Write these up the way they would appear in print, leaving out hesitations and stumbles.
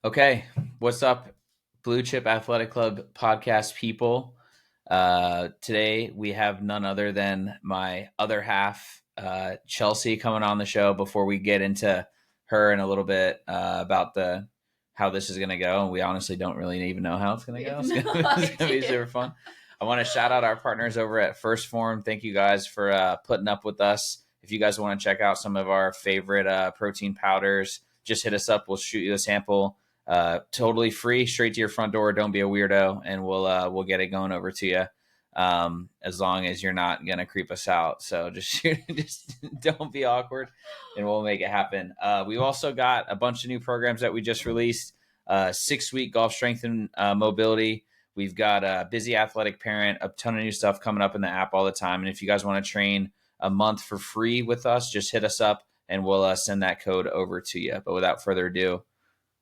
Okay, what's up, Blue Chip Athletic Club podcast people? Today we have none other than my other half, Chelsey, coming on the show. Before we get into her in a little bit about how this is going to go, and we honestly don't really even know how it's going to go. It's going to be super fun. I want to shout out our partners over at First Form. Thank you guys for putting up with us. If you guys want to check out some of our favorite protein powders, just hit us up. We'll shoot you a sample. Totally free, straight to your front door. Don't be a weirdo, and we'll get it going over to you. As long as you're not gonna creep us out. So just don't be awkward, and we'll make it happen. We've also got a bunch of new programs that we just released. 6-week golf strength and mobility. We've got a busy athletic parent, a ton of new stuff coming up in the app all the time. And if you guys want to train a month for free with us, just hit us up and we'll send that code over to you. But without further ado,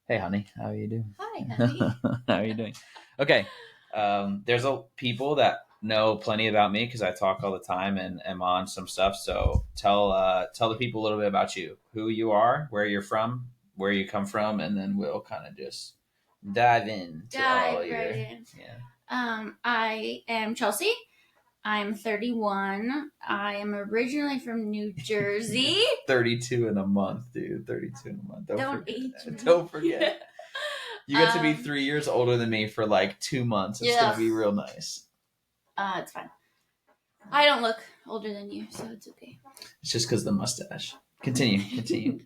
hey, honey, how are you doing? Hi, honey. How are you doing? Okay. There's people that know plenty about me because I talk all the time and am on some stuff. So tell the people a little bit about you, who you are, where you're from, where you come from, and then we'll kind of just dive in. Yeah. I am Chelsey. I'm 31. I am originally from New Jersey. 32 in a month, dude. 32 in a month. Don't age me. Don't forget. You get to be 3 years older than me for like 2 months. It's going to be real nice. It's fine. I don't look older than you, so it's okay. It's just because the mustache. Continue.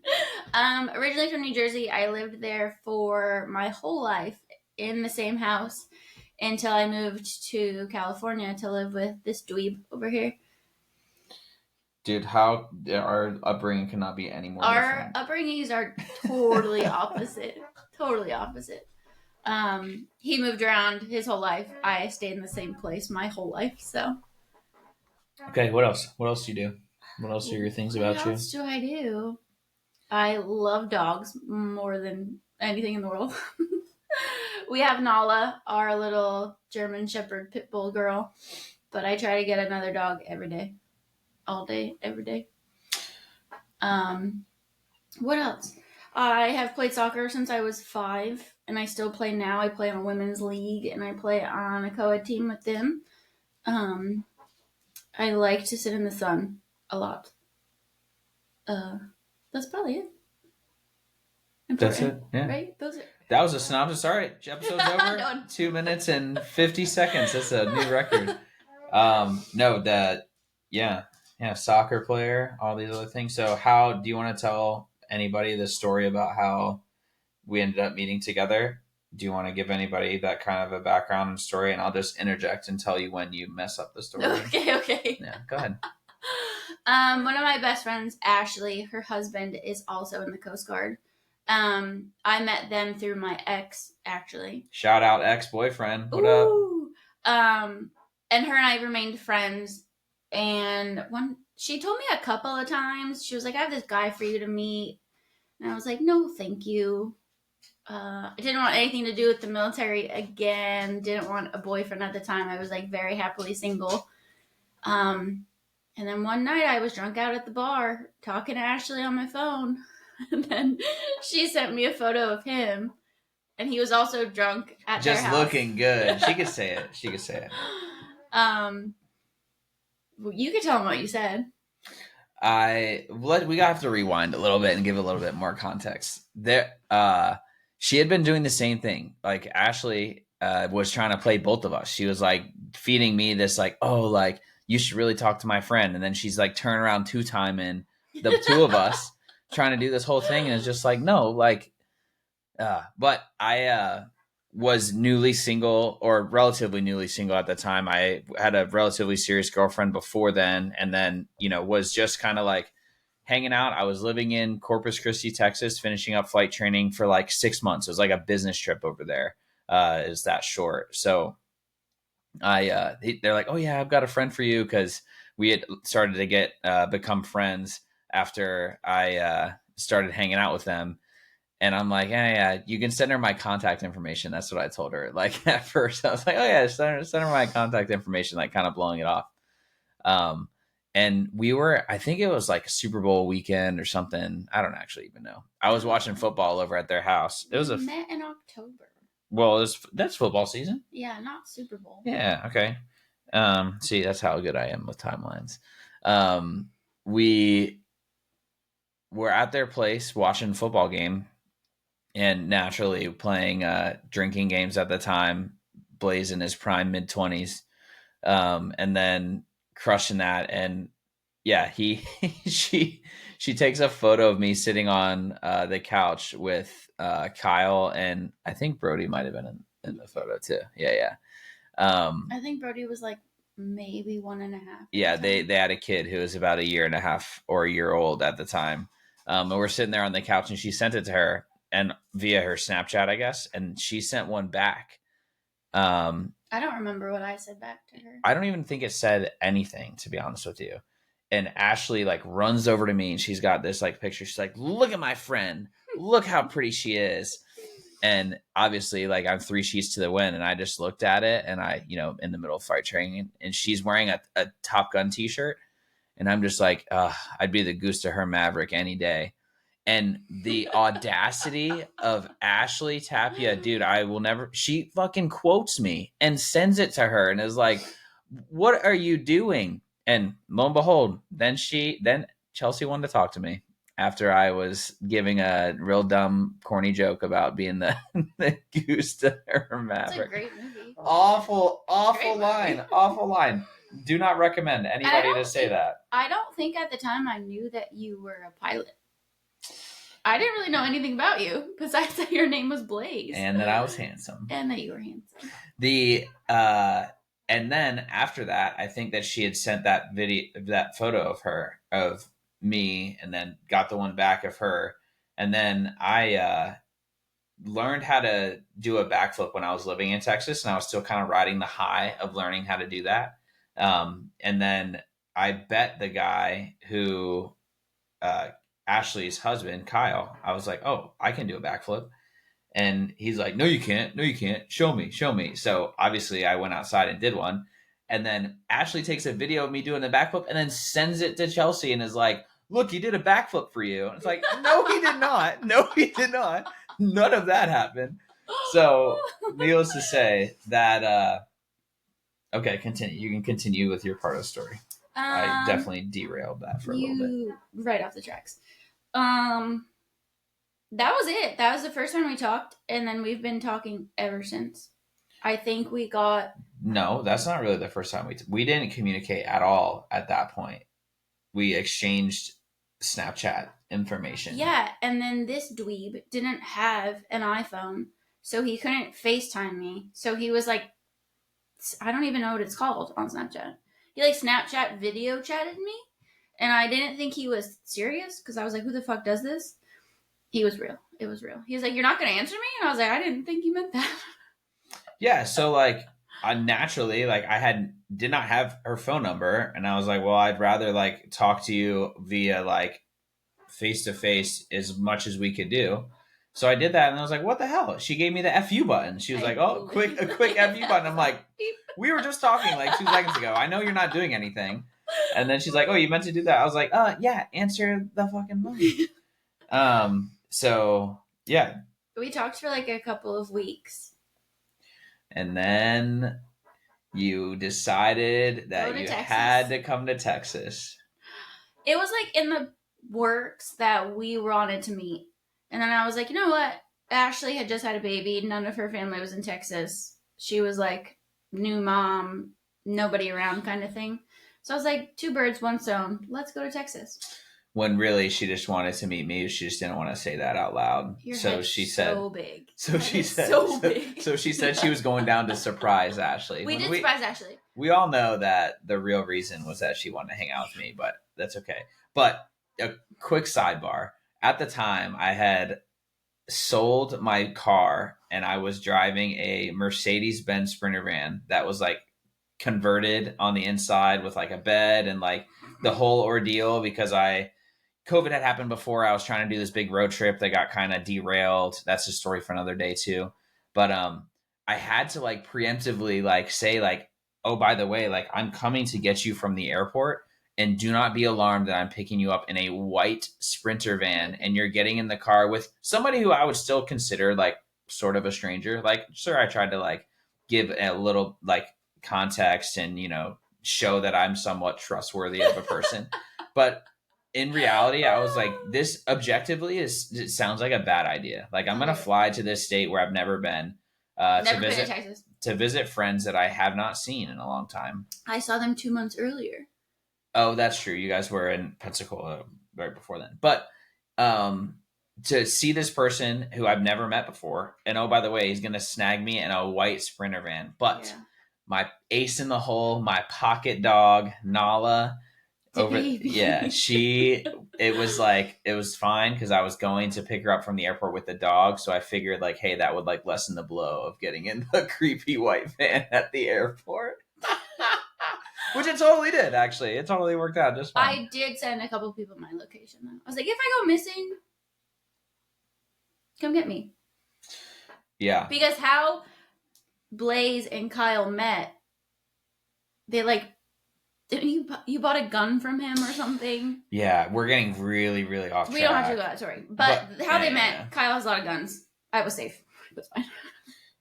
Originally from New Jersey. I lived there for my whole life in the same house until I moved to California to live with this dweeb over here. Dude, how our upbringing cannot be any more different. Our upbringings are totally opposite. Totally opposite. He moved around his whole life. I stayed in the same place my whole life, so. Okay, what else? What else do you do? What else are your things about you? What else do I do? I love dogs more than anything in the world. We have Nala, our little German Shepherd pit bull girl, but I try to get another dog every day. All day, every day. What else? I have played soccer since I was 5, and I still play now. I play on a women's league, and I play on a co-ed team with them. I like to sit in the sun a lot. That's probably it. That's it? Yeah. Right? That was a synopsis. All right, episode's over. No. 2 minutes and 50 seconds. That's a new record. Soccer player, all these other things. So how do you want to tell anybody the story about how we ended up meeting together? Do you want to give anybody that kind of a background and story? And I'll just interject and tell you when you mess up the story. Okay. Yeah, go ahead. One of my best friends, Ashley, her husband is also in the Coast Guard. I met them through my ex, actually. Shout out ex-boyfriend. What up? And her and I remained friends. And she told me a couple of times, she was like, I have this guy for you to meet. And I was like, no, thank you. I didn't want anything to do with the military again. Didn't want a boyfriend at the time. I was like very happily single. And then one night I was drunk out at the bar talking to Ashley on my phone. And then she sent me a photo of him. And he was also drunk at their house. Just looking good. She could say it. You could tell him what you said. We have to rewind a little bit and give a little bit more context. She had been doing the same thing. Like Ashley was trying to play both of us. She was like feeding me this like, oh, like you should really talk to my friend. And then she's like turn around 2-timing the two of us trying to do this whole thing. And it's just like, no, like, but I was newly single or relatively newly single at the time. I had a relatively serious girlfriend before then. And then, was just kind of like hanging out. I was living in Corpus Christi, Texas, finishing up flight training for like 6 months. It was like a business trip over there. Is that short. So they're like, oh yeah, I've got a friend for you. Cause we had started to become friends after I started hanging out with them. And I'm like, yeah, you can send her my contact information. That's what I told her. Like at first I was like, oh yeah, send her my contact information, like kind of blowing it off. And I think it was like a Super Bowl weekend or something. I don't actually even know. I was watching football over at their house. It was met in October. Well, that's football season. Yeah, not Super Bowl. Yeah, okay. See, that's how good I am with timelines. We were at their place watching football game and naturally playing drinking games at the time. Blaze in his prime mid-20s. And then crushing that. And yeah, she takes a photo of me sitting on the couch with Kyle, and I think Brody might have been in the photo too. Yeah. I think Brody was like maybe 1.5. Yeah, they had a kid who was about 1.5 or a year old at the time. And we're sitting there on the couch, and she sent it to her and via her Snapchat, I guess, and she sent one back. I don't remember what I said back to her. I don't even think it said anything, to be honest with you. And Ashley like runs over to me, and she's got this like picture. She's like, "Look at my friend. Look how pretty she is." And obviously, like, I'm 3 sheets to the wind, and I just looked at it, and I, in the middle of fight training, and she's wearing a Top Gun t-shirt, and I'm just like, I'd be the goose to her Maverick any day. And the audacity of Ashley Tapia, dude, I will never. She fucking quotes me and sends it to her, and is like, "What are you doing?" And lo and behold, then Chelsey wanted to talk to me after I was giving a real dumb, corny joke about being the goose to her Maverick. It's a great movie. Awful line. Awful line. Do not recommend anybody to say that. I don't think at the time I knew that you were a pilot. I didn't really know anything about you besides that your name was Blaze. And that I was handsome. And that you were handsome. And then after that, I think that she had sent that photo of me, and then got the one back of her. And then I learned how to do a backflip when I was living in Texas, and I was still kind of riding the high of learning how to do that. And then I bet the guy who, Ashley's husband, Kyle, I was like, "Oh, I can do a backflip." And he's like, "No, you can't. No, you can't. Show me. So obviously I went outside and did one. And then Ashley takes a video of me doing the backflip and then sends it to Chelsey and is like, "Look, he did a backflip for you." And it's like, no, he did not. No, he did not. None of that happened. So needless to say that, okay, continue. You can continue with your part of the story. I definitely derailed that for a little bit. Right off the tracks. That was it. That was the first time we talked, and then we've been talking ever since. I think we got... No, that's not really the first time we didn't communicate at all at that point. We exchanged Snapchat information. Yeah, and then this dweeb didn't have an iPhone, so he couldn't FaceTime me. So he was like, I don't even know what it's called on Snapchat. He like Snapchat video chatted me, and I didn't think he was serious because I was like, who the fuck does this? He was real. It was real. He was like, "You're not going to answer me?" And I was like, I didn't think you meant that. Yeah, so like naturally, like I did not have her phone number, and I was like, well, I'd rather like talk to you via like face to face as much as we could do. So I did that, and I was like, what the hell? She gave me the FU button. She was like, "Oh, a quick FU button." I'm like, we were just talking like 2 seconds ago. I know you're not doing anything. And then she's like, "Oh, you meant to do that." I was like, yeah, answer the fucking phone. So yeah. We talked for like a couple of weeks. And then you decided that you had to come to Texas. It was like in the works that we wanted to meet. And then I was like, you know what? Ashley had just had a baby. None of her family was in Texas. She was like new mom, nobody around kind of thing. So I was like, 2 birds, 1 stone. Let's go to Texas. When really she just wanted to meet me. She just didn't want to say that out loud. So she said, so big. So she said, so big. So she said she was going down to surprise Ashley. We did surprise Ashley. We all know that the real reason was that she wanted to hang out with me, but that's okay. But a quick sidebar. At the time, I had sold my car and I was driving a Mercedes-Benz Sprinter van that was like converted on the inside with like a bed and like the whole ordeal because COVID had happened before. I was trying to do this big road trip that got kind of derailed. That's a story for another day too. But I had to like preemptively like say like, "Oh, by the way, like I'm coming to get you from the airport And do not be alarmed that I'm picking you up in a white Sprinter van and you're getting in the car with somebody who I would still consider like sort of a stranger. Like, sure, I tried to like give a little like context and, you know, show that I'm somewhat trustworthy of a person. But in reality, I was like, this objectively it sounds like a bad idea. Like, I'm going to fly to this state where I've never been Never been to Texas. To visit friends that I have not seen in a long time. I saw them 2 months earlier. Oh, that's true. You guys were in Pensacola right before then. But to see this person who I've never met before, and oh, by the way, he's going to snag me in a white Sprinter van. But my ace in the hole, my pocket dog, Nala, it was fine because I was going to pick her up from the airport with the dog. So I figured like, hey, that would like lessen the blow of getting in the creepy white van at the airport. Which it totally did, actually. It totally worked out just fine. I did send a couple people my location, though. I was like, if I go missing, come get me. Yeah. Because how Blaze and Kyle met, they like, didn't you bought a gun from him or something? Yeah, we're getting really, really off track. We don't have to go that, sorry. But how they met, Kyle has a lot of guns. I was safe. It was fine.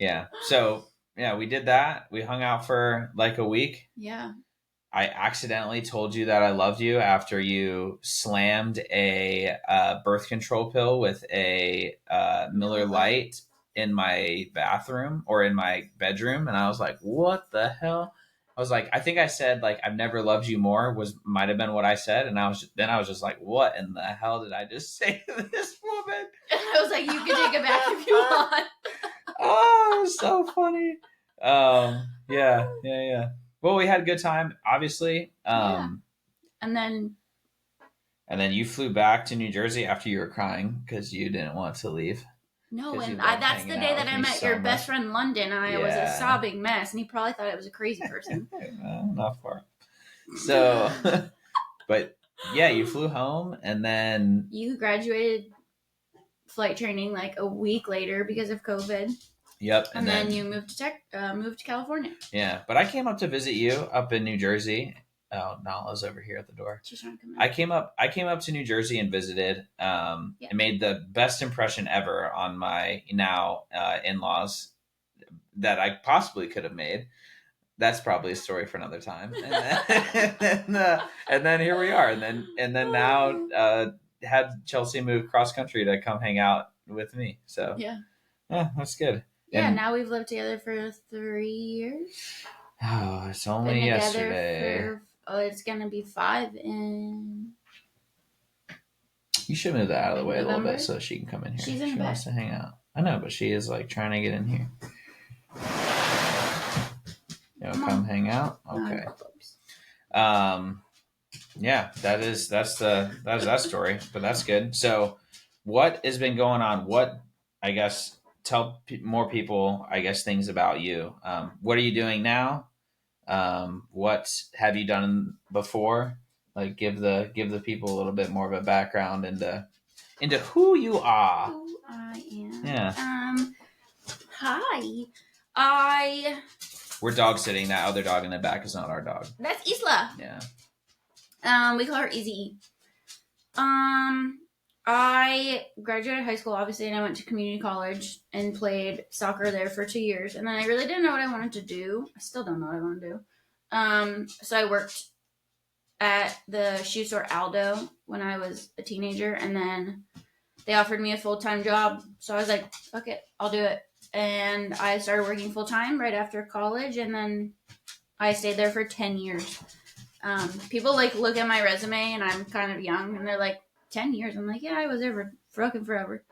Yeah. So, yeah, we did that. We hung out for like a week. Yeah. I accidentally told you that I loved you after you slammed a birth control pill with a Miller Lite in my bathroom or in my bedroom. And I was like, what the hell? I was like, I think I said like, I've never loved you more might have been what I said. And I was just like, what in the hell did I just say to this woman? I was like, you can take it back if you want. Oh, it was so funny. Yeah. Well, we had a good time, obviously. And then you flew back to New Jersey after you were crying because you didn't want to leave. No, and that's the day that I met your best friend London, and I was a sobbing mess, and he probably thought I was a crazy person. Not far. So, but yeah, you flew home, and then you graduated flight training like a week later because of COVID. Yep, and then you moved to California. Yeah, but I came up to visit you up in New Jersey. Oh, Nala's over here at the door. She's trying to come in. I came up to New Jersey and visited. And made the best impression ever on my now in-laws that I possibly could have made. That's probably a story for another time. And then here we are. And then now had Chelsey move cross country to come hang out with me. So yeah, that's good. Yeah, now we've lived together for 3 years. Oh, it's only yesterday. It's gonna be 5 in. You should move that out of the way November? A little bit so she can come in here. She's in she wants to hang out. I know, but she is like trying to get in here. You'll come hang out? Okay. Yeah, that's that story, but that's good. So what has been going on? What, I guess, tell more people, I guess, things about you. What are you doing now? What have you done before? Like give the people a little bit more of a background into who you are. Who I am. Yeah. Hi. We're dog sitting. That other dog in the back is not our dog. That's Isla. Yeah. We call her Izzy. I graduated high school, obviously, and I went to community college and played soccer there for 2 years. And then I really didn't know what I wanted to do. I still don't know what I want to do. So I worked at the shoe store Aldo when I was a teenager, and then they offered me a full-time job. So I was like, fuck it, I'll do it. And I started working full-time right after college, and then I stayed there for 10 years. People like look at my resume, and I'm kind of young, and they're like, 10 years. I'm like, yeah, I was there for fucking forever.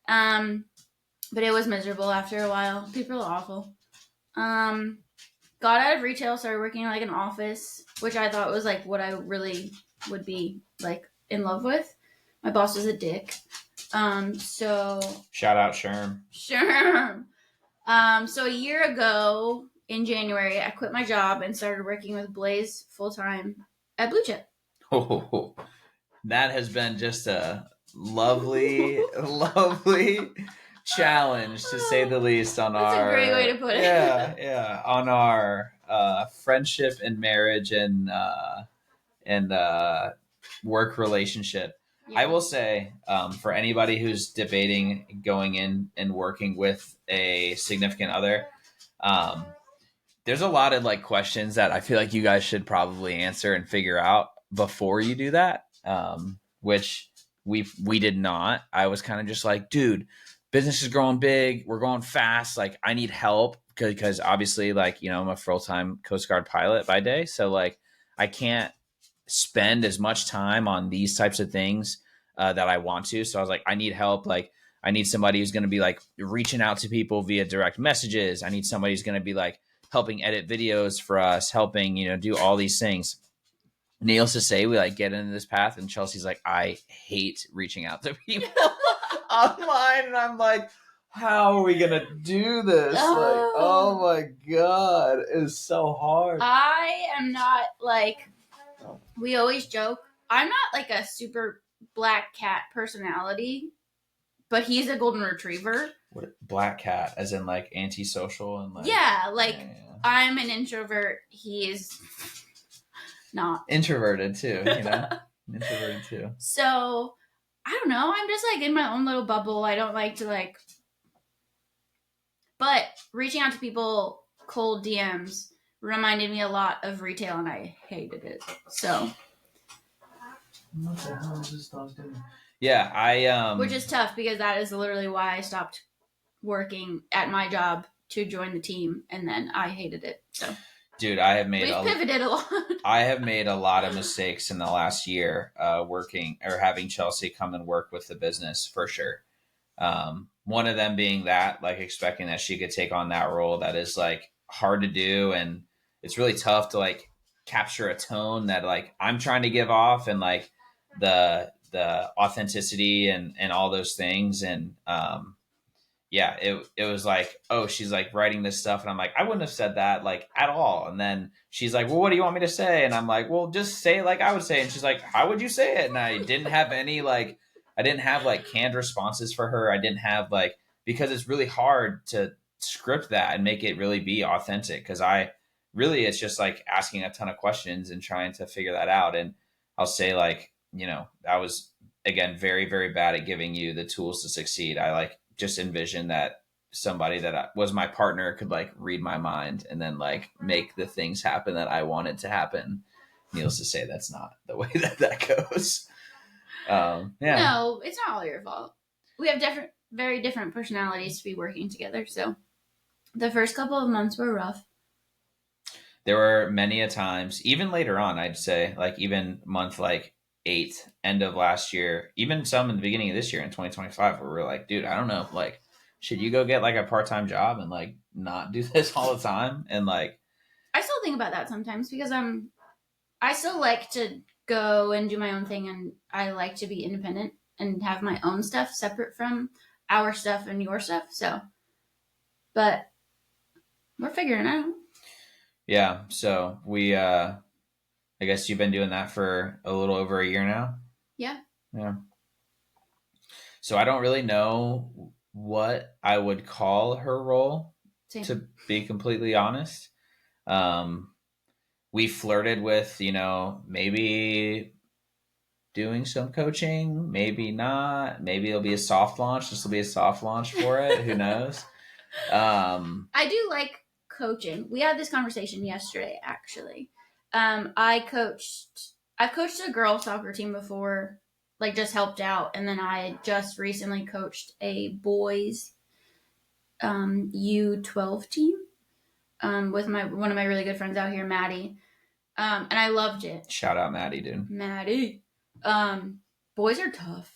But it was miserable after a while. People are awful. Got out of retail, started working in like an office, which I thought was like what I really would be like in love with. My boss was a dick. So shout out Sherm. Sherm. So a year ago in January, I quit my job and started working with Blaze full time at Blue Chip. Oh, that has been just a lovely challenge, to say the least, on That's a great way to put it. Yeah, on our friendship and marriage and and work relationship. Yeah. I will say, for anybody who's debating going in and working with a significant other, there's a lot of like questions that I feel like you guys should probably answer and figure out before you do that. Which we did not. I was kind of just like, dude, business is growing big. We're going fast. Like, I need help because obviously, like, you know, I'm a full-time Coast Guard pilot by day. So like, I can't spend as much time on these types of things that I want to. So I was like, I need help. Like, I need somebody who's going to be like reaching out to people via direct messages. I need somebody who's going to be like helping edit videos for us, helping, you know, do all these things. Needless to say, we like get into this path, and Chelsea's like, I hate reaching out to people online, and I'm like, how are we gonna do this? Like, oh my god, it's so hard. I am not like, we always joke, I'm not like a super black cat personality, but he's a golden retriever. What, black cat, as in like antisocial and like, yeah, like I'm an introvert. He is not introverted too, you know. Introverted too. So I don't know. I'm just like in my own little bubble. I don't like to like, but reaching out to people cold DMs reminded me a lot of retail, and I hated it. So what the hell is this dog doing? Yeah, I which is tough because that is literally why I stopped working at my job to join the team, and then I hated it. So dude, I have made pivoted a lot. I have made a lot of mistakes in the last year working or having Chelsey come and work with the business for sure. One of them being that, like, expecting that she could take on that role that is like hard to do, and it's really tough to like capture a tone that like I'm trying to give off, and like the authenticity and all those things. And yeah, it was like, oh, she's like writing this stuff, and I'm like, I wouldn't have said that like at all. And then she's like, well, what do you want me to say? And I'm like, well, just say it like I would say. And she's like, how would you say it? And I didn't have any like, I didn't have like canned responses for her. I didn't have like, because it's really hard to script that and make it really be authentic. Because I really, it's just like asking a ton of questions and trying to figure that out. And I'll say, like, you know, I was again very, very bad at giving you the tools to succeed. I like just envisioned that somebody that was my partner could like read my mind and then like make the things happen that I wanted to happen. Needless to say, that's not the way that goes. Yeah. No, it's not all your fault. We have very different personalities to be working together. So the first couple of months were rough. There were many a times, even later on, I'd say, like even month like 8, end of last year, even some in the beginning of this year in 2025, where we're like, dude, I don't know, like, should you go get like a part-time job and like not do this all the time? And like, I still think about that sometimes because I still like to go and do my own thing, and I like to be independent and have my own stuff separate from our stuff and your stuff. So, but we're figuring it out. Yeah. So we, I guess you've been doing that for a little over a year now. Yeah. Yeah. So I don't really know what I would call her role, Same. to be completely honest. We flirted with, you know, maybe doing some coaching, maybe not. Maybe it'll be a soft launch. This will be a soft launch for it. Who knows? I do like coaching. We had this conversation yesterday, actually. I've coached a girls soccer team before, like just helped out, and then I just recently coached a boys U12 team with one of my really good friends out here, Maddie, and I loved it. Shout out Maddie, dude. Maddie. Boys are tough,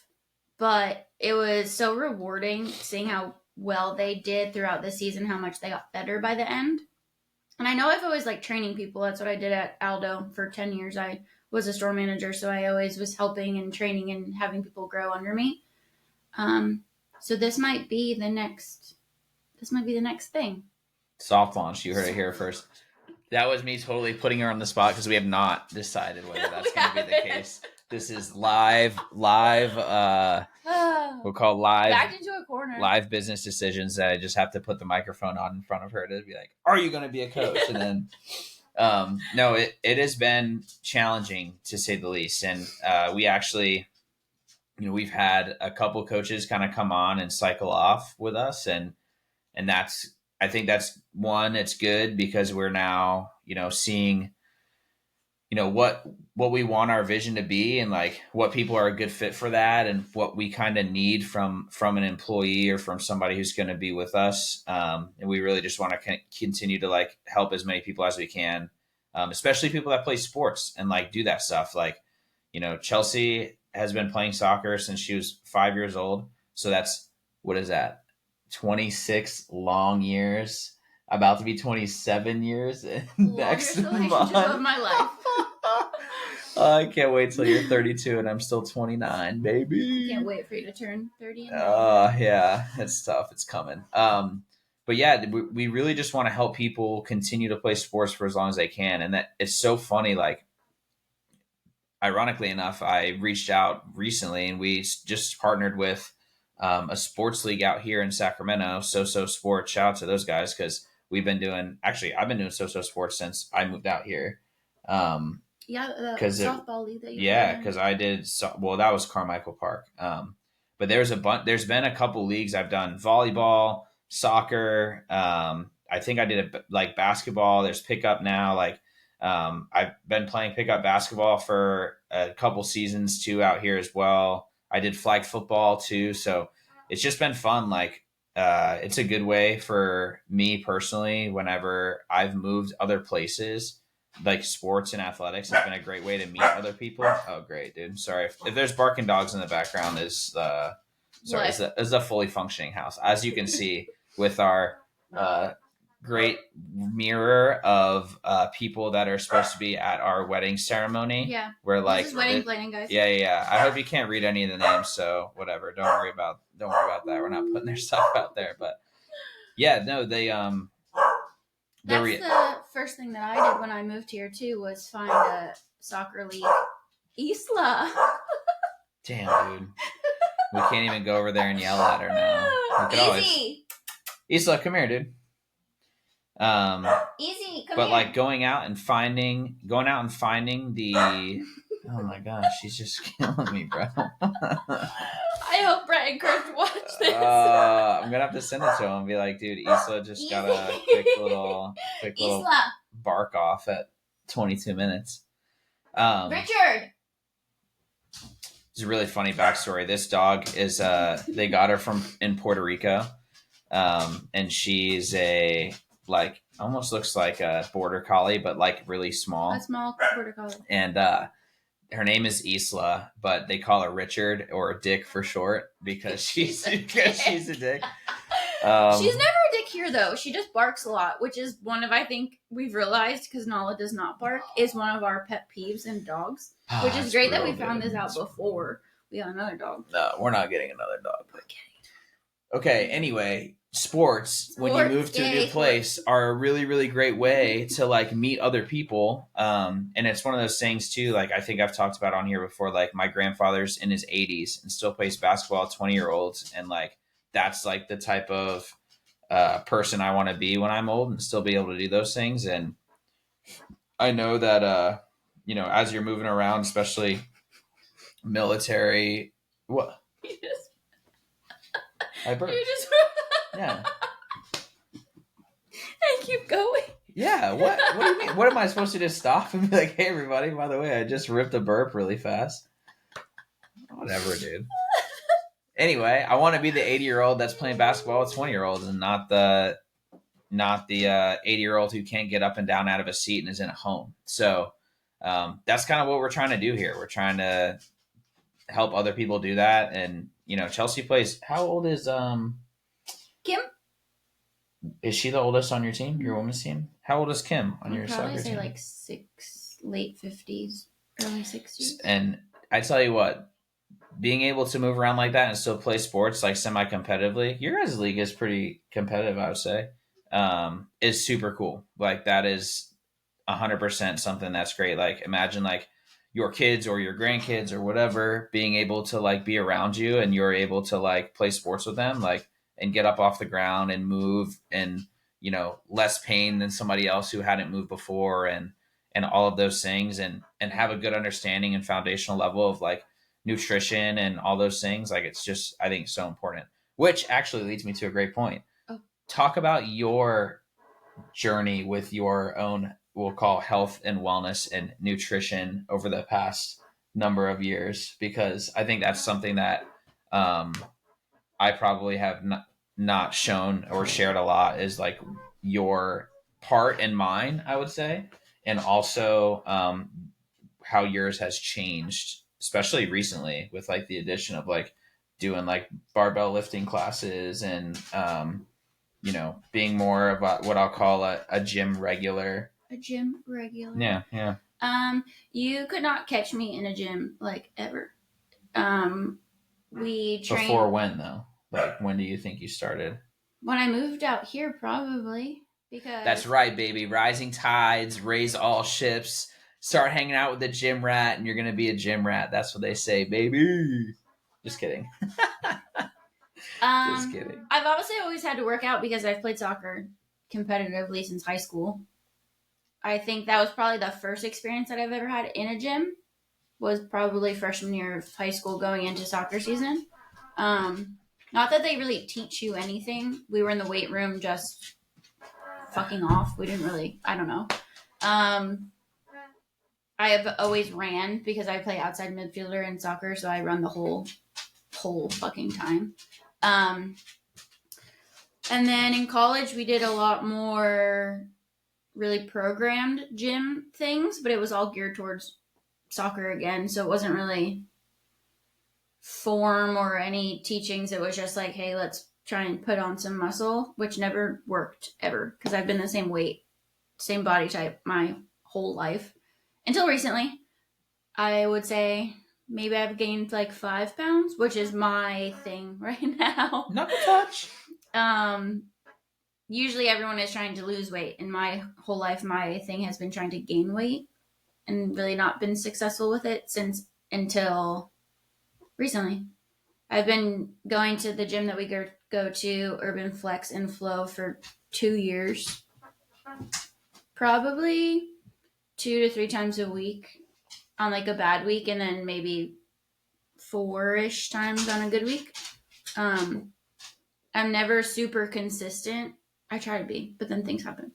but it was so rewarding seeing how well they did throughout the season, how much they got better by the end. And I know I've always liked training people. That's what I did at Aldo for 10 years. I was a store manager, so I always was helping and training and having people grow under me. So this might be the next thing. Soft launch. You heard it here first. That was me totally putting her on the spot because we have not decided whether that's going to be the case. This is live. We'll call live. Backed into a corner. Live business decisions that I just have to put the microphone on in front of her to be like, "Are you going to be a coach?" And then No, it has been challenging to say the least. And we actually, we've had a couple coaches kind of come on and cycle off with us. And that's, I think that's one, it's good because we're now, seeing, what we want our vision to be and like what people are a good fit for that and what we kind of need from an employee or from somebody who's going to be with us. And we really just want to continue to like help as many people as we can, especially people that play sports and like do that stuff. Like, Chelsey has been playing soccer since she was 5 years old. So that's, what is that? 26 long years, about to be 27 years next month of my life. I can't wait till you're 32 and I'm still 29, baby. Can't wait for you to turn 30. Yeah, it's tough. It's coming. But yeah, we really just want to help people continue to play sports for as long as they can. And that it's so funny. Like, ironically enough, I reached out recently and we just partnered with a sports league out here in Sacramento, So Sports. Shout out to those guys because I've been doing So Sports since I moved out here. Yeah, the softball league that you yeah, because I did. Well, that was Carmichael Park. But there's There's been a couple leagues I've done: volleyball, soccer. I think I did like basketball. There's pickup now. Like, I've been playing pickup basketball for a couple seasons too out here as well. I did flag football too, so it's just been fun. Like, it's a good way for me personally. Whenever I've moved other places, like sports and athletics has been a great way to meet other people. Oh, great, dude. Sorry if there's barking dogs in the background. Is a fully functioning house, as you can see with our great mirror of people that are supposed to be at our wedding ceremony. Yeah, we're like this is wedding planning, guys. Yeah. I hope you can't read any of the names, so whatever. Don't worry about that. We're not putting their stuff out there, but yeah, no, they That's the first thing that I did when I moved here too, was find a soccer league. Isla. Damn, dude. We can't even go over there and yell at her now. Easy. Isla, come here, dude. Easy, come but here. Like going out and finding the oh my gosh, she's just killing me, bro. I hope Brett and Chris watch this. I'm gonna have to send it to him and be like, dude, Isla just got a quick little bark off at 22 minutes. Richard. It's a really funny backstory. This dog is they got her in Puerto Rico, and she's almost looks like a border collie, but like really small. A small border collie. And her name is Isla, but they call her Richard or Dick for short because she's a dick. She's a dick. She's never a dick here though. She just barks a lot, which is one of, I think we've realized, because Nala does not bark, is one of our pet peeves in dogs. Which is great that we found this out before we got another dog. No, we're not getting another dog. Okay, anyway, sports when you move to a new place are a really, really great way to like meet other people. And it's one of those things too, like I think I've talked about on here before, like my grandfather's in his 80s and still plays basketball with 20-year-olds. And like, that's like the type of person I want to be when I'm old and still be able to do those things. And I know that, as you're moving around, especially military, what? Yeah. And keep going. Yeah. What do you mean? What am I supposed to just stop and be like, hey, everybody, by the way, I just ripped a burp really fast. Whatever, dude. Anyway, I want to be the 80-year-old that's playing basketball with 20-year-olds and not the 80-year-old who can't get up and down out of a seat and is in a home. So that's kind of what we're trying to do here. We're trying to help other people do that. And, Chelsey plays. How old is Kim? Is she the oldest on your team, your women's team? How old is Kim on your soccer team? Probably say like late 50s, early 60s. And I tell you what, being able to move around like that and still play sports like semi-competitively, your guys' league is pretty competitive, I would say, is super cool. Like that is 100% something that's great. Like imagine like your kids or your grandkids or whatever being able to like be around you and you're able to like play sports with them, like, and get up off the ground and move and less pain than somebody else who hadn't moved before, and all of those things, and have a good understanding and foundational level of like nutrition and all those things. Like, it's just, I think, so important, which actually leads me to a great point. Oh. Talk about your journey with your own, we'll call, health and wellness and nutrition over the past number of years, because I think that's something that I probably have not shown or shared a lot, is like your part and mine, I would say, and also how yours has changed, especially recently with like the addition of like doing like barbell lifting classes, and being more of what I'll call a gym regular. A gym regular. Yeah, yeah. You could not catch me in a gym like ever. We trained Before when though? Like, when do you think you started? When I moved out here, probably, because That's right, baby. Rising tides raise all ships. Start hanging out with the gym rat, and you're gonna be a gym rat. That's what they say, baby. Just kidding. Just kidding. I've obviously always had to work out because I've played soccer competitively since high school. I think that was probably the first experience that I've ever had in a gym, was probably freshman year of high school going into soccer season. Not that they really teach you anything. We were in the weight room just fucking off. We didn't really, I don't know. I have always ran because I play outside midfielder in soccer, so I run the whole fucking time. And then in college, we did a lot more really programmed gym things, but it was all geared towards soccer again, so it wasn't really form or any teachings. It was just like, hey, let's try and put on some muscle, which never worked ever, because I've been the same weight, same body type my whole life until recently. I would say maybe I've gained like 5 pounds, which is my thing right now. Knuckle touch. Usually everyone is trying to lose weight. In my whole life, my thing has been trying to gain weight, and really not been successful with it until recently. I've been going to the gym that we go to, Urban Flex and Flow, for 2 years. Probably 2 to 3 times a week on like a bad week, and then maybe 4-ish times on a good week. I'm never super consistent. I try to be, but then things happen.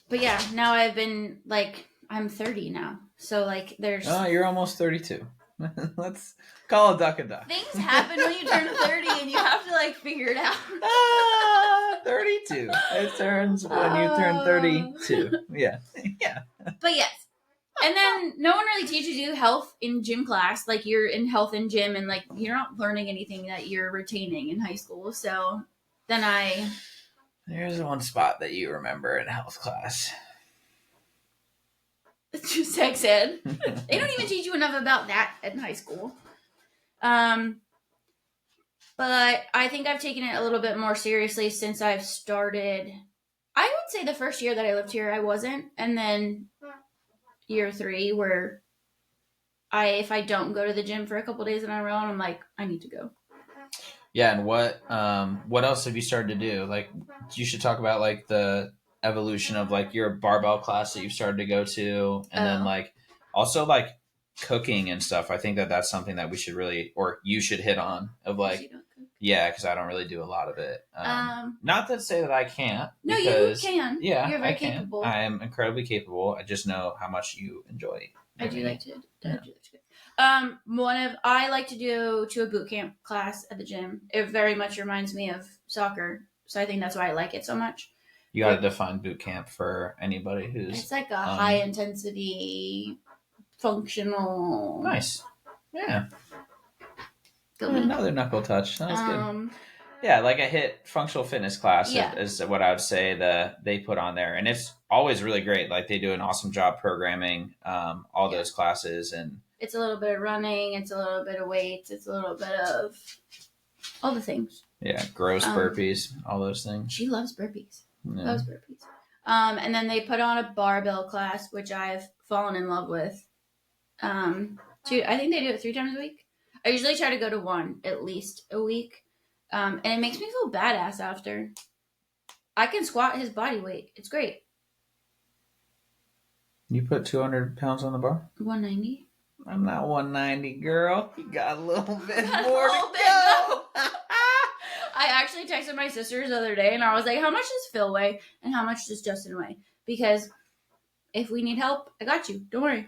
But yeah, now I've been like, I'm 30 now. So like there's... Oh, you're almost 32. Let's call a duck a duck. Things happen when you turn 30 and you have to like figure it out. 32. It turns when you turn 32. Yeah. Yeah. But yes. And then no one really teaches you health in gym class. Like, you're in health in gym, and like you're not learning anything that you're retaining in high school. So then There's one spot that you remember in health class. It's just sex ed. They don't even teach you enough about that in high school. But I think I've taken it a little bit more seriously since I've started. I would say the first year that I lived here, I wasn't. And then year 3, where if I don't go to the gym for a couple days in a row, I'm like, I need to go. Yeah, and what else have you started to do? Like, you should talk about like the evolution of like your barbell class that you've started to go to, and then like also like cooking and stuff. I think that's something that we should really, or you should hit on, of like, yeah, because I don't really do a lot of it. Not to say that I can't. No, because, you can. Yeah, you're very I can. capable. I am incredibly capable. I just know how much you enjoy. I do like to. Yeah. I like to go to a boot camp class at the gym. It very much reminds me of soccer, so I think that's why I like it so much. You got to define boot camp for anybody who's... It's like a high-intensity, functional... Nice. Yeah. Another knuckle touch. That was good. Yeah, like a HIIT functional fitness class is what I would say they put on there. And it's always really great. Like, they do an awesome job programming all those classes. And it's a little bit of running. It's a little bit of weights. It's a little bit of all the things. Yeah, gross burpees, all those things. She loves burpees. Loves burpees. And then they put on a barbell class, which I've fallen in love with. I think they do it 3 times a week. I usually try to go to 1 at least a week. And it makes me feel badass after. I can squat his body weight. It's great. You put 200 pounds on the bar? 190. I'm not 190, girl. You got a little bit Got a more little to bit go. I actually texted my sisters the other day and I was like, how much does Phil weigh and how much does Justin weigh? Because if we need help, I got you. Don't worry.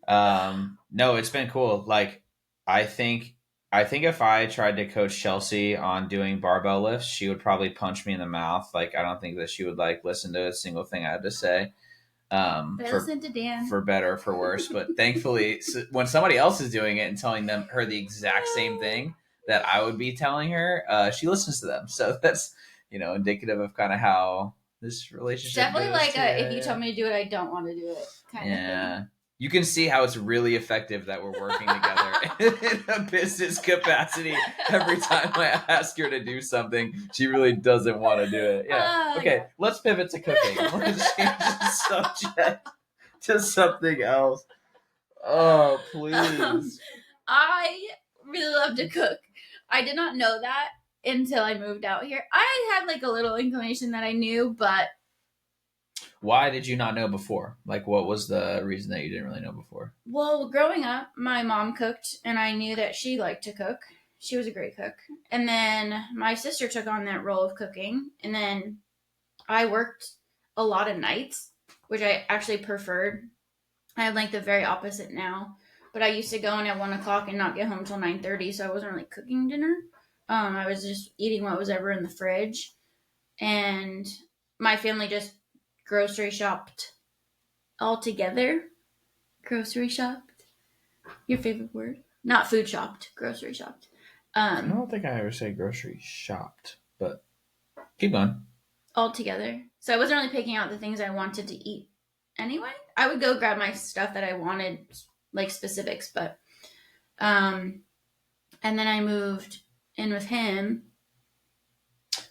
No, it's been cool. Like, I think if I tried to coach Chelsey on doing barbell lifts, she would probably punch me in the mouth. Like, I don't think that she would like listen to a single thing I had to say. But listen to Dan. For better or for worse. But thankfully, when somebody else is doing it and telling her the exact same thing that I would be telling her, she listens to them. So that's, indicative of kind of how this relationship definitely goes like if you tell me to do it, I don't want to do it kind of thing. You can see how it's really effective that we're working together in a business capacity. Every time I ask her to do something, she really doesn't want to do it. Yeah. Okay, yeah. Let's pivot to cooking. Let's change the subject to something else. Oh, please. I really love to cook. I did not know that until I moved out here. I had like a little inclination that I knew, but why did you not know before? Like, what was the reason that you didn't really know before? Well, growing up, my mom cooked, and I knew that she liked to cook. She was a great cook. And then my sister took on that role of cooking, and then I worked a lot of nights, which I actually preferred. I have like the very opposite now. But I used to go in at 1 o'clock and not get home till 9:30, so I wasn't really cooking dinner. I was just eating what was ever in the fridge. And my family just grocery shopped all together. Grocery shopped. Your favorite word? Not food shopped. Grocery shopped. I don't think I ever say grocery shopped, but keep going. All together. So I wasn't really picking out the things I wanted to eat anyway. I would go grab my stuff that I wanted, like specifics, but and then I moved in with him.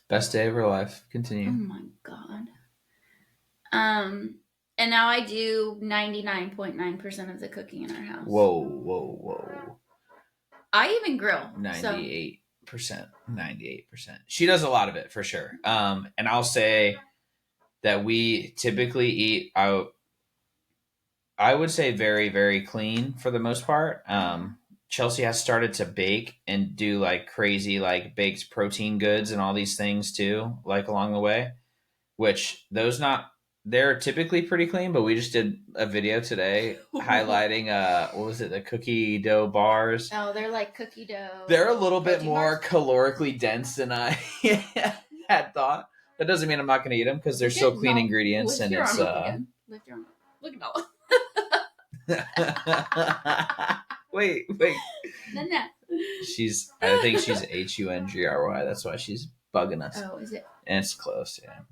Best day of her life. Continue. Oh my god. And now I do 99.9% of the cooking in our house. Whoa. I even grill. 98%. 98%. She does a lot of it for sure. And I'll say that we typically eat out, I would say very, very clean for the most part. Chelsey has started to bake and do like crazy, like baked protein goods and all these things too, like along the way, which they're typically pretty clean, but we just did a video today highlighting what was it, the cookie dough bars. Oh, they're like cookie dough. They're a little bit more calorically dense than I had thought. That doesn't mean I'm not going to eat them because they're so clean ingredients and it's lift your arm. Look at all. Wait. No. I think she's HUNGRY. That's why she's bugging us. Oh, is it? And it's close, yeah.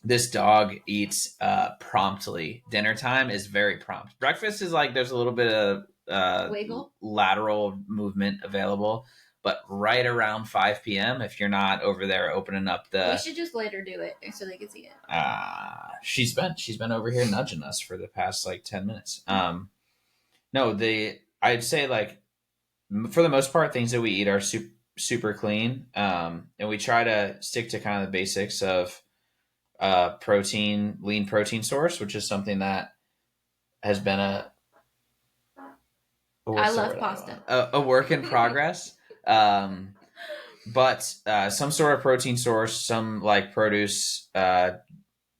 This dog eats promptly. Dinner time is very prompt. Breakfast is like there's a little bit of wiggle, lateral movement available, but right around 5 p.m. if you're not over there opening up we should just let her do it so they can see it. She's been over here nudging us for the past like 10 minutes. I'd say like for the most part things that we eat are super clean, and we try to stick to kind of the basics of lean protein source, which is something that has been a work in progress. But some sort of protein source, some like produce,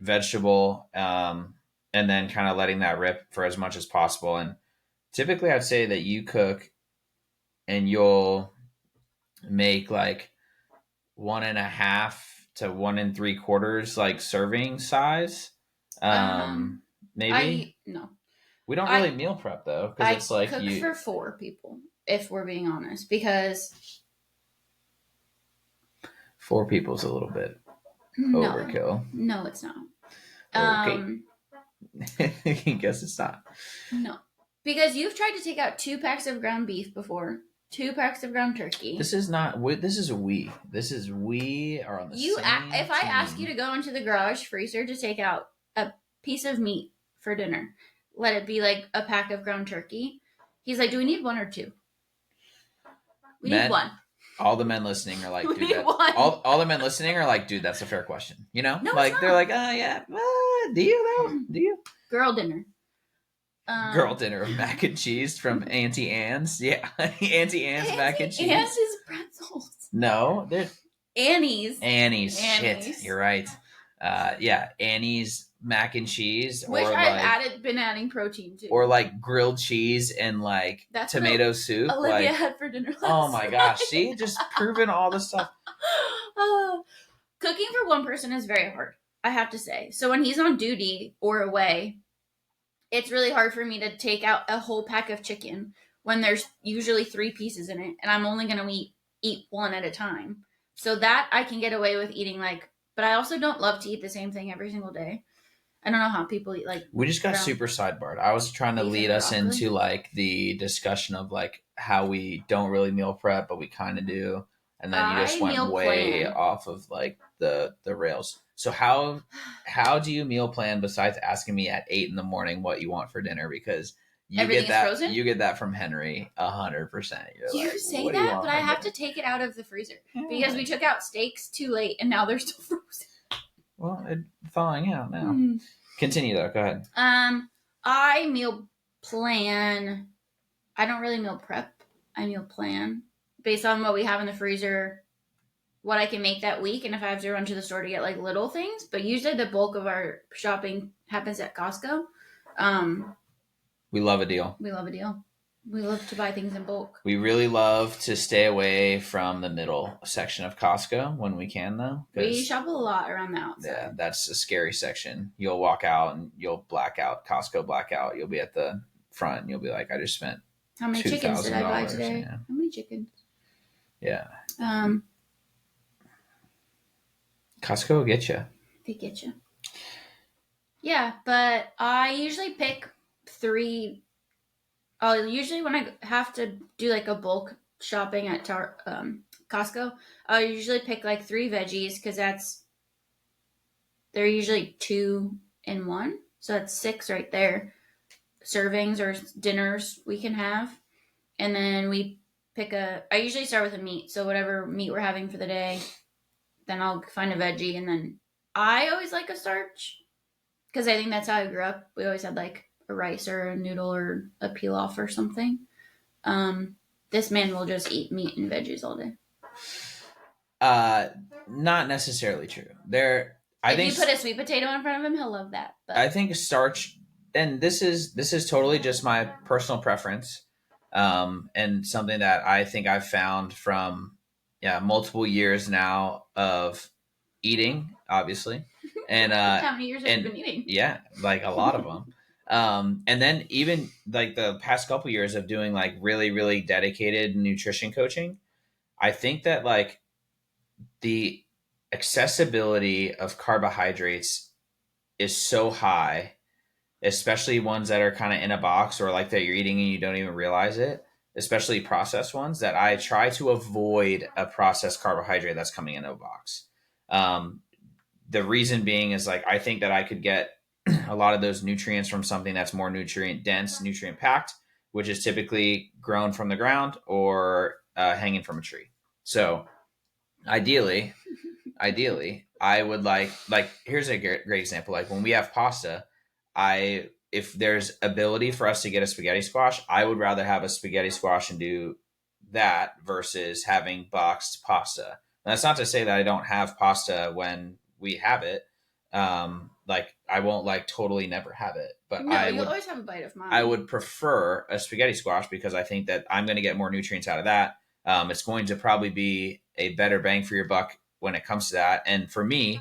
vegetable, and then kind of letting that rip for as much as possible. And typically I'd say that you cook and you'll make like 1.5 to 1 3/4 like serving size. Maybe no. We don't really meal prep though, because it's like cook for 4 people, if we're being honest, because 4 people is a little bit overkill. No, it's not. Okay. I guess it's not. No, because you've tried to take out 2 packs of ground beef before. 2 packs of ground turkey. This is not. This is we. This is we are on the same If I ask you to go into the garage freezer to take out a piece of meat for dinner, let it be like a pack of ground turkey. He's like, "Do we need 1 or 2?" We need 1. All the men listening are like, dude, We won. all the men listening are like, dude, that's a fair question. You know, No, like it's they're not. like, yeah, do you though? Do you? Girl dinner. Girl dinner of mac and cheese from Auntie Anne's. Yeah, Auntie Anne's mac and cheese. Anne's is pretzels. No, they're Annie's. Shit, you're right. Yeah, Annie's mac and cheese, Which or I've been adding protein to, or like grilled cheese and like That's tomato soup. Olivia like, had for dinner last oh my gosh, night. see, just proving all the stuff. Cooking for one person is very hard, I have to say. So when he's on duty or away, it's really hard for me to take out a whole pack of chicken when there's usually 3 pieces in it, and I'm only going to eat one at a time. So that I can get away with eating but I also don't love to eat the same thing every single day. I don't know how people eat We just got super sidebarred. I was trying to lead us into like the discussion of like how we don't really meal prep, but we kind of do, and then you just went way off of like the rails. So how do you meal plan besides asking me at 8 a.m. what you want for dinner? Because you get that frozen? You get that from Henry 100%. You say that, but I have to take it out of the freezer because we took out steaks too late and now they're still frozen. Well, it's thawing out now. Continue though. Go ahead. I meal plan. I don't really meal prep. I meal plan based on what we have in the freezer, what I can make that week, and if I have to run to the store to get like little things. But usually the bulk of our shopping happens at Costco. We love a deal. We love a deal. We love to buy things in bulk. We really love to stay away from the middle section of Costco when we can, though. We shop a lot around the outside. Yeah, that's a scary section. You'll walk out and you'll black out. Costco blackout. You'll be at the front and you'll be like, I just spent how many chickens did I buy today? Yeah. How many chickens? Yeah. Costco will get you. They get you. Yeah, but I usually pick 3. Usually when I have to do like a bulk shopping at Costco, I'll usually pick like 3 veggies because they're usually 2 in 1. So that's 6 right there. Servings or dinners we can have. And then we pick I usually start with a meat. So whatever meat we're having for the day, then I'll find a veggie. And then I always like a starch because I think that's how I grew up. We always had like a rice or a noodle or a pilaf or something. This man will just eat meat and veggies all day. Not necessarily true. If you put a sweet potato in front of him, he'll love that. But I think starch, and this is totally just my personal preference, and something that I think I've found from multiple years now of eating, obviously, and how many years have you been eating? Yeah, like a lot of them. And then even like the past couple years of doing like really, really dedicated nutrition coaching, I think that like the accessibility of carbohydrates is so high, especially ones that are kind of in a box or like that you're eating and you don't even realize it, especially processed ones, that I try to avoid a processed carbohydrate that's coming in a box. The reason being is like I think that I could get a lot of those nutrients from something that's more nutrient dense, nutrient packed, which is typically grown from the ground or hanging from a tree. So ideally, I would like here's a great example. Like when we have pasta, if there's ability for us to get a spaghetti squash, I would rather have a spaghetti squash and do that versus having boxed pasta. And that's not to say that I don't have pasta when we have it. Like I won't like totally never have it, but no, you'll always have a bite of mine. I would prefer a spaghetti squash because I think that I'm going to get more nutrients out of that. It's going to probably be a better bang for your buck when it comes to that. And for me,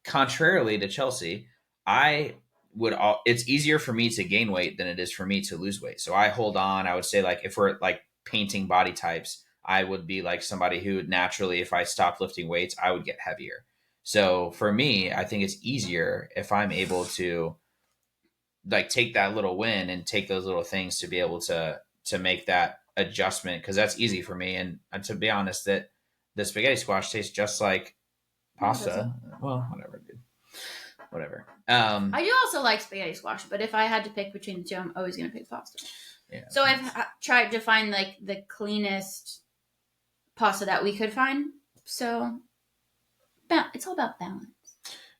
contrarily to Chelsey, it's easier for me to gain weight than it is for me to lose weight. So I hold on. I would say like if we're like painting body types, I would be like somebody who naturally, if I stopped lifting weights, I would get heavier. So for me, I think it's easier if I'm able to like take that little win and take those little things to be able to make that adjustment, because that's easy for me. And to be honest, that the spaghetti squash tastes just like pasta. Well, whatever, dude. Whatever. I do also like spaghetti squash, but if I had to pick between the two, I'm always going to pick pasta. Yeah. So I've tried to find like the cleanest pasta that we could find. So it's all about balance.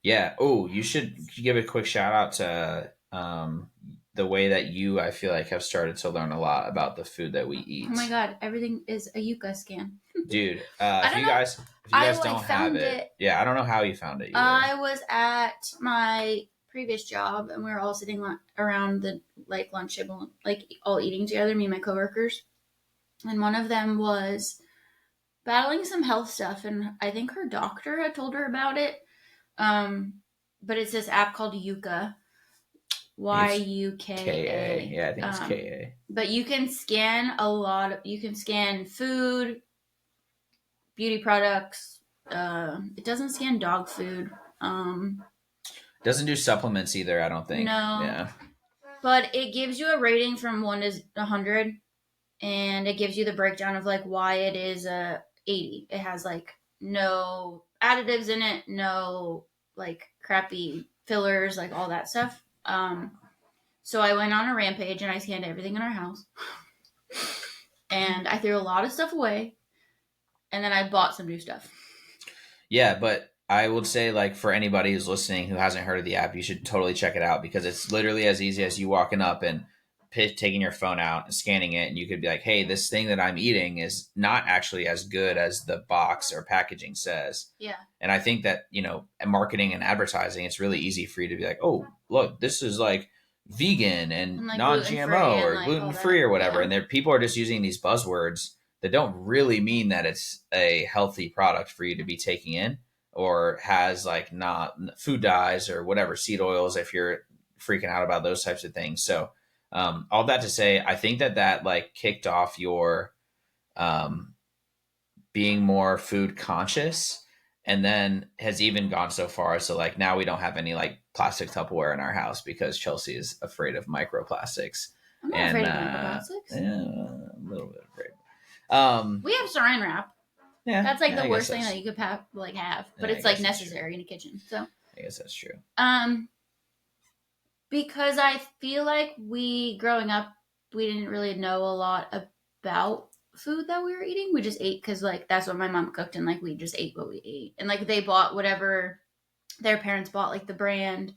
Yeah. Oh, you should give a quick shout out to the way that you, I feel like, have started to learn a lot about the food that we eat. Oh my god, everything is a Yuka scan. Dude, I if don't you know. guys don't have found it, yeah, I don't know how you found it either. I was at my previous job, and we were all sitting around the like lunch table, like all eating together, me and my coworkers, and one of them was battling some health stuff, and I think her doctor had told her about it. But it's this app called Yuka, YUKA. Yeah, I think it's KA. But you can scan you can scan food, beauty products. It doesn't scan dog food. Doesn't do supplements either, I don't think. No. Yeah. But it gives you a rating from 1 to 100, and it gives you the breakdown of like why it is a 80. It has like no additives in it, no like crappy fillers, like all that stuff. So I went on a rampage and I scanned everything in our house. And I threw a lot of stuff away. And then I bought some new stuff. Yeah, but I would say, like, for anybody who's listening who hasn't heard of the app, you should totally check it out because it's literally as easy as you walking up and taking your phone out and scanning it. And you could be like, hey, this thing that I'm eating is not actually as good as the box or packaging says. Yeah. And I think that, you know, marketing and advertising, it's really easy for you to be like, oh, look, this is like vegan and like non-GMO or like gluten-free or whatever. Yeah. And people are just using these buzzwords that don't really mean that it's a healthy product for you to be taking in or has like not food dyes or whatever, seed oils, if you're freaking out about those types of things. So all that to say, I think that like kicked off your being more food conscious, and then has even gone so far as to like now we don't have any like plastic Tupperware in our house because Chelsey is afraid of microplastics. I'm not afraid of microplastics. Yeah, a little bit afraid. We have saran wrap. Yeah, that's like the worst thing that you could have, but it's like necessary in a kitchen. So I guess that's true. Because I feel like growing up, we didn't really know a lot about food that we were eating. We just ate because like that's what my mom cooked, and like we just ate what we ate, and like they bought whatever their parents bought, like the brand,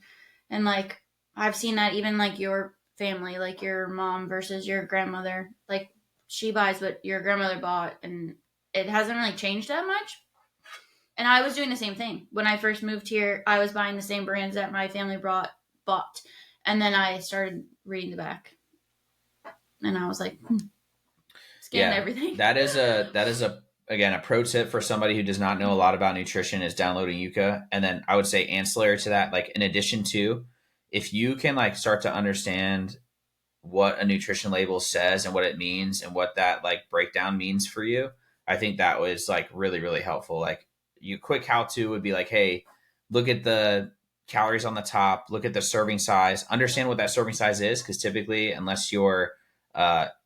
and like I've seen that even like your family, like your mom versus your grandmother, like she buys what your grandmother bought, and it hasn't really changed that much. And I was doing the same thing when I first moved here. I was buying the same brands that my family bought, and then I started reading the back, and I was like, scan everything. That is a again, a pro tip for somebody who does not know a lot about nutrition is downloading Yuka. And then I would say ancillary to that, like in addition to, if you can like start to understand what a nutrition label says and what it means and what that like breakdown means for you, I think that was like really, really helpful. Like you quick how to would be like, hey, look at the calories on the top, look at the serving size, understand what that serving size is. Cause typically, unless you're,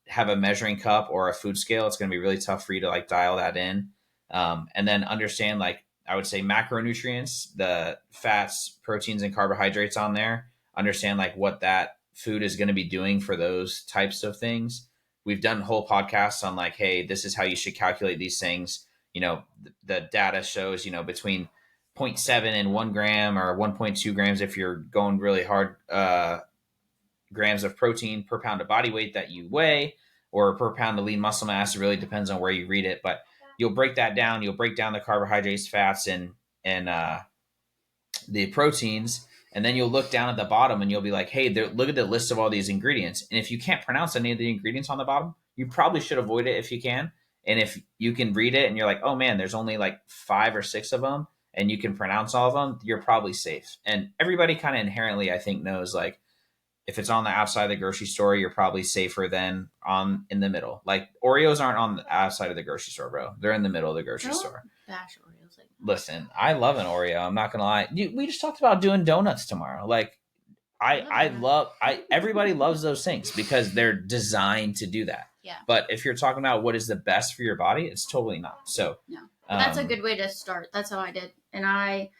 have a measuring cup or a food scale, it's going to be really tough for you to like dial that in. And then understand, like, I would say macronutrients, the fats, proteins, and carbohydrates on there, understand like what that food is going to be doing for those types of things. We've done whole podcasts on like, hey, this is how you should calculate these things. You know, the data shows, you know, between 0.7 and 1 gram or 1.2 grams if you're going really hard, grams of protein per pound of body weight that you weigh, or per pound of lean muscle mass. It really depends on where you read it, but you'll break that down. You'll break down the carbohydrates, fats, and the proteins, and then you'll look down at the bottom and you'll be like, hey, look at the list of all these ingredients. And if you can't pronounce any of the ingredients on the bottom, you probably should avoid it if you can. And if you can read it and you're like, oh man, there's only like 5 or 6 of them, and you can pronounce all of them, you're probably safe. And everybody kind of inherently, I think, knows like, if it's on the outside of the grocery store, you're probably safer than in the middle. Like Oreos aren't on the outside of the grocery store, bro. They're in the middle of the grocery store. Bash Oreos. Listen, I love an Oreo. I'm not gonna lie. We just talked about doing donuts tomorrow. Like everybody loves those things because they're designed to do that. Yeah. But if you're talking about what is the best for your body, it's totally not. So no. That's a good way to start. That's how I did. And I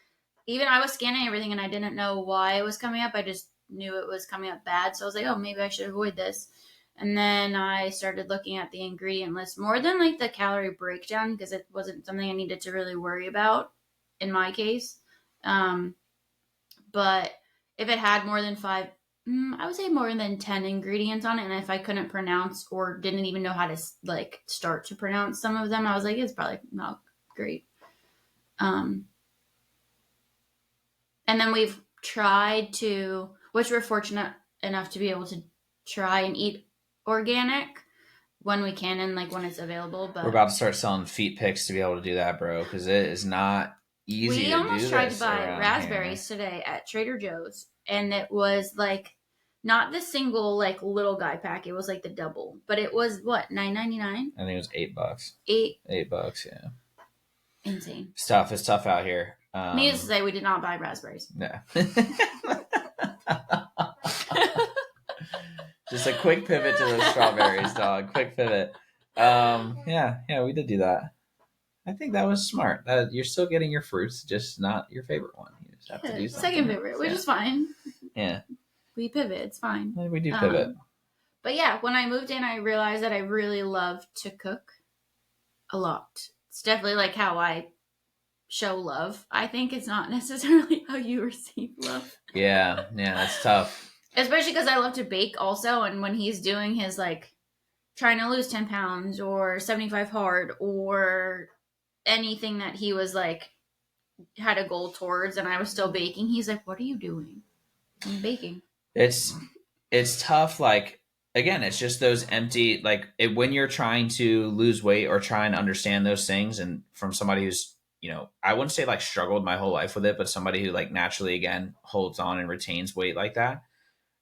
was scanning everything and I didn't know why it was coming up. I just knew it was coming up bad. So I was like, oh, maybe I should avoid this. And then I started looking at the ingredient list more than like the calorie breakdown because it wasn't something I needed to really worry about in my case. But if it had more than I would say more than 10 ingredients on it. And if I couldn't pronounce or didn't even know how to like start to pronounce some of them, I was like, it's probably not great. And then we've tried to, which we're fortunate enough to be able to try and eat organic when we can and like when it's available. But we're about to start selling feet picks to be able to do that, bro, because it is not easy. We to almost do tried this to buy around raspberries here. today at Trader Joe's, and it was like not the single like little guy pack. It was like the double, but it was what, $9.99? I think it was $8. $8, yeah. Insane. It's tough. It's tough out here. Needless to say, we did not buy raspberries. Yeah. Just a quick pivot to those strawberries, dog. Quick pivot. Yeah, we did do that. I think that was smart. You're still getting your fruits, just not your favorite one. You just have to do something. Second favorite, which is fine. Yeah. We pivot. It's fine. We do pivot. But yeah, when I moved in, I realized that I really love to cook a lot. It's definitely like how I show love. I think it's not necessarily how you receive love. Yeah, that's tough. Especially because I love to bake also, and when he's doing his like trying to lose 10 pounds or 75 hard or anything that he was like had a goal towards and I was still baking, he's like, what are you doing? I'm baking. It's tough. Like, again, it's just those empty, like when you're trying to lose weight or try and understand those things, and from somebody who's, I wouldn't say like struggled my whole life with it, but somebody who like naturally, again, holds on and retains weight like that,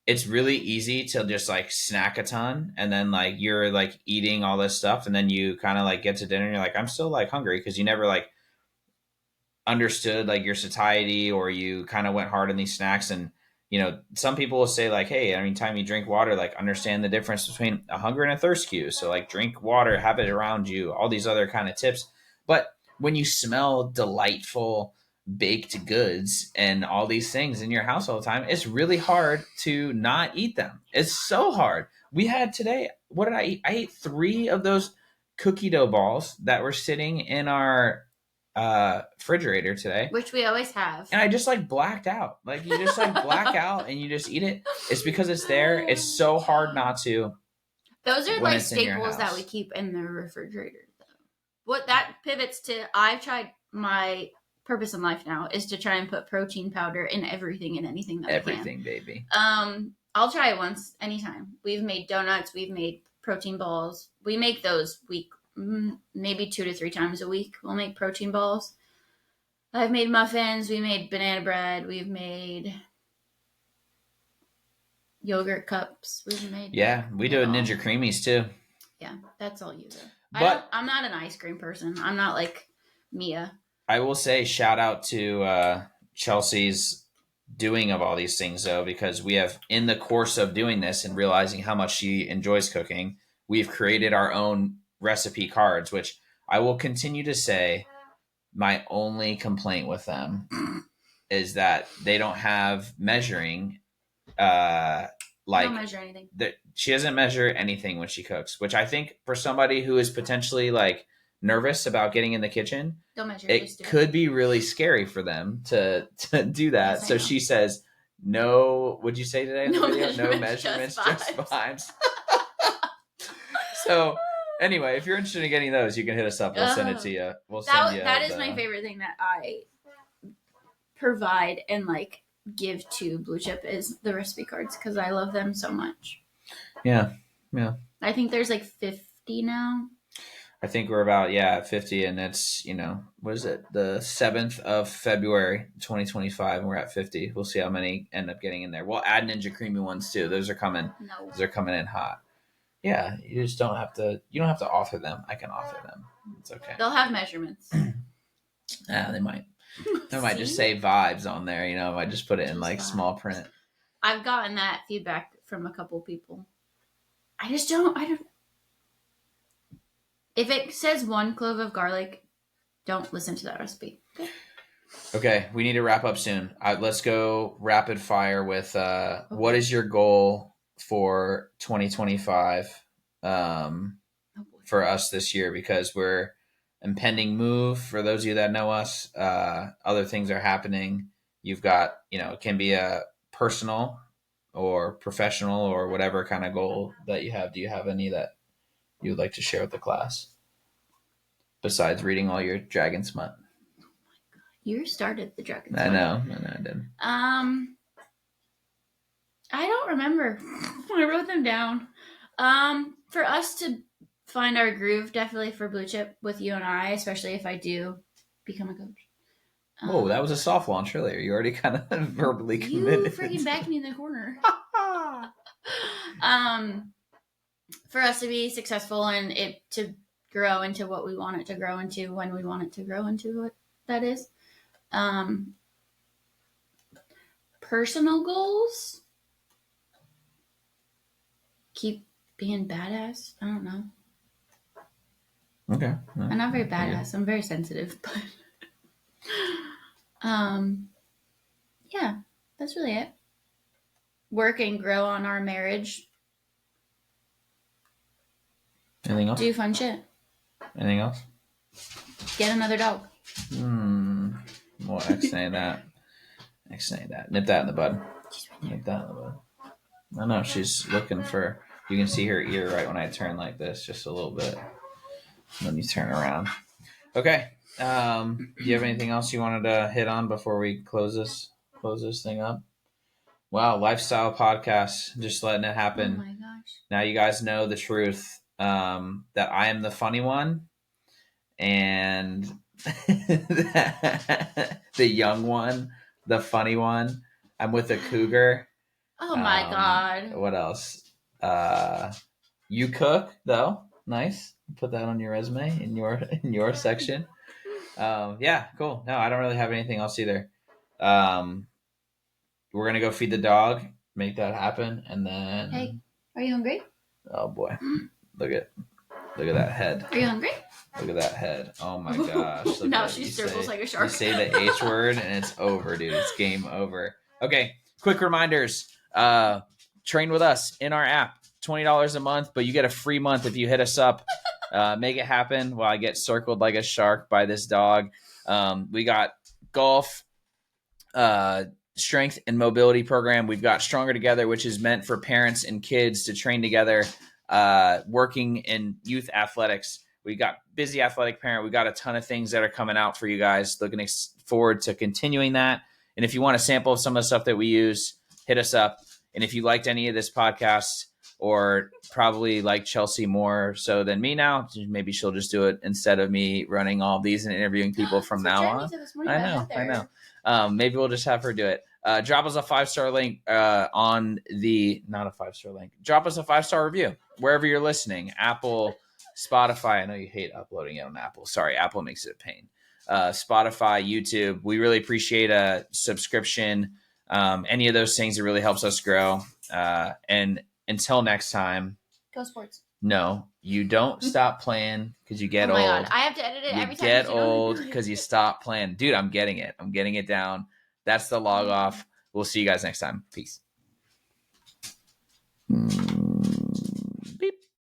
it's really easy to just like snack a ton and then like you're like eating all this stuff and then you kind of like get to dinner and you're like, I'm still like hungry, because you never like understood like your satiety, or you kind of went hard on these snacks. And some people will say like, hey, anytime you drink water, like understand the difference between a hunger and a thirst cue, so like drink water, have it around you, all these other kind of tips. But when you smell delightful baked goods and all these things in your house all the time, it's really hard to not eat them. It's so hard. We had today, what did I eat? I ate 3 of those cookie dough balls that were sitting in our refrigerator today, which we always have, and I just like blacked out. Like, you just like black out and you just eat it. It's because it's there. It's so hard not to. Those are like staples that we keep in the refrigerator though. What that pivots to, I've tried, my purpose in life now is to try and put protein powder in everything and anything that everything I can. Baby. I'll try it once, anytime. We've made donuts, we've made protein balls. We make those maybe 2 to 3 times a week. We'll make protein balls. I've made muffins. We made banana bread. We've made yogurt cups. We've made we do Ninja Creamies too. Yeah, that's all you do. But I'm not an ice cream person. I'm not like Mia. I will say shout out to Chelsey's doing of all these things though, because we have, in the course of doing this and realizing how much she enjoys cooking, we've created our own recipe cards, which I will continue to say my only complaint with them is that they don't have measuring. Like, don't measure anything. She doesn't measure anything when she cooks, which I think for somebody who is potentially like nervous about getting in the kitchen, don't measure. It could be really scary for them to do that. Yes, so she says, "No." What'd you say today in the video? No measurements, just vibes. So anyway, if you're interested in getting those, you can hit us up. We'll send it to you. We'll send you. That is my favorite thing that I provide and like give to Blue Chip is the recipe cards, because I love them so much. Yeah. I think there's like 50 now. I think we're about 50, and it's what is it? The 7th of February, 2025, and we're at 50. We'll see how many end up getting in there. We'll add Ninja Creamy ones too. Those are coming. No. Those are coming in hot. Yeah, you just don't have to. You don't have to author them. I can author them. It's okay. They'll have measurements. They might. They might just say vibes on there. I might just put it in like small print. I've gotten that feedback from a couple people. I don't. If it says 1 clove of garlic, don't listen to that recipe. Okay, we need to wrap up soon. Let's go rapid fire with what is your goal for 2025 for us this year, because we're impending move. For those of you that know us, other things are happening. You've got, it can be a personal or professional or whatever kind of goal that you have. Do you have any that you would like to share with the class besides reading all your dragon smut? You started the dragon I smut. know I did. I don't remember. I wrote them down. For us to find our groove, definitely for Blue Chip with you and I, especially if I do become a coach. Whoa, that was a soft launch earlier. You already kind of verbally committed. You freaking backed me in the corner. For us to be successful and it to grow into what we want it to grow into when we want it to grow into, what that is. Personal goals. Keep being badass. I don't know. Okay. I'm not very badass. I'm very sensitive, but yeah, that's really it. Work and grow on our marriage. Anything else? Do fun shit. Anything else? Get another dog. Well, X-nay that. X-nay that. Nip that in the bud. Nip that in the bud. I know, she's looking for... You can see her ear right when I turn like this, just a little bit. When you turn around. Okay. Do you have anything else you wanted to hit on before we close this thing up? Wow, lifestyle podcast, just letting it happen. Oh my gosh. Now you guys know the truth, that I am the funny one, and the young one, the funny one. I'm with a cougar. Oh my god. What else? You cook though. Nice. Put that on your resume in your section. Yeah, cool. No, I don't really have anything else either. We're gonna go feed the dog, make that happen, and then. Hey, are you hungry? Oh boy, look at that head. Are you hungry? Look at that head. Oh my gosh. Now she circles like a shark. You say the H word and it's over, dude. It's game over. Okay, quick reminders. Train with us in our app. $20 a month, but you get a free month if you hit us up. Make it happen while I get circled like a shark by this dog. We got golf, strength and mobility program. We've got Stronger Together, which is meant for parents and kids to train together, working in youth athletics. We got Busy Athletic Parent. We got a ton of things that are coming out for you guys. Looking forward to continuing that. And if you want a sample of some of the stuff that we use, hit us up. And if you liked any of this podcast, or probably like Chelsey more so than me now, maybe she'll just do it instead of me running all these and interviewing people from now on. I know. Maybe we'll just have her do it. Drop us a 5-star link not a 5-star link. Drop us a 5-star review wherever you're listening. Apple, Spotify. I know you hate uploading it on Apple. Sorry, Apple makes it a pain. Spotify, YouTube. We really appreciate a subscription. Any of those things, it really helps us grow. And until next time. Go sports. No, you don't stop playing because you get old. Oh my God, I have to edit it every time. You get old because you stop playing. Dude, I'm getting it. I'm getting it down. That's the log off. We'll see you guys next time. Peace.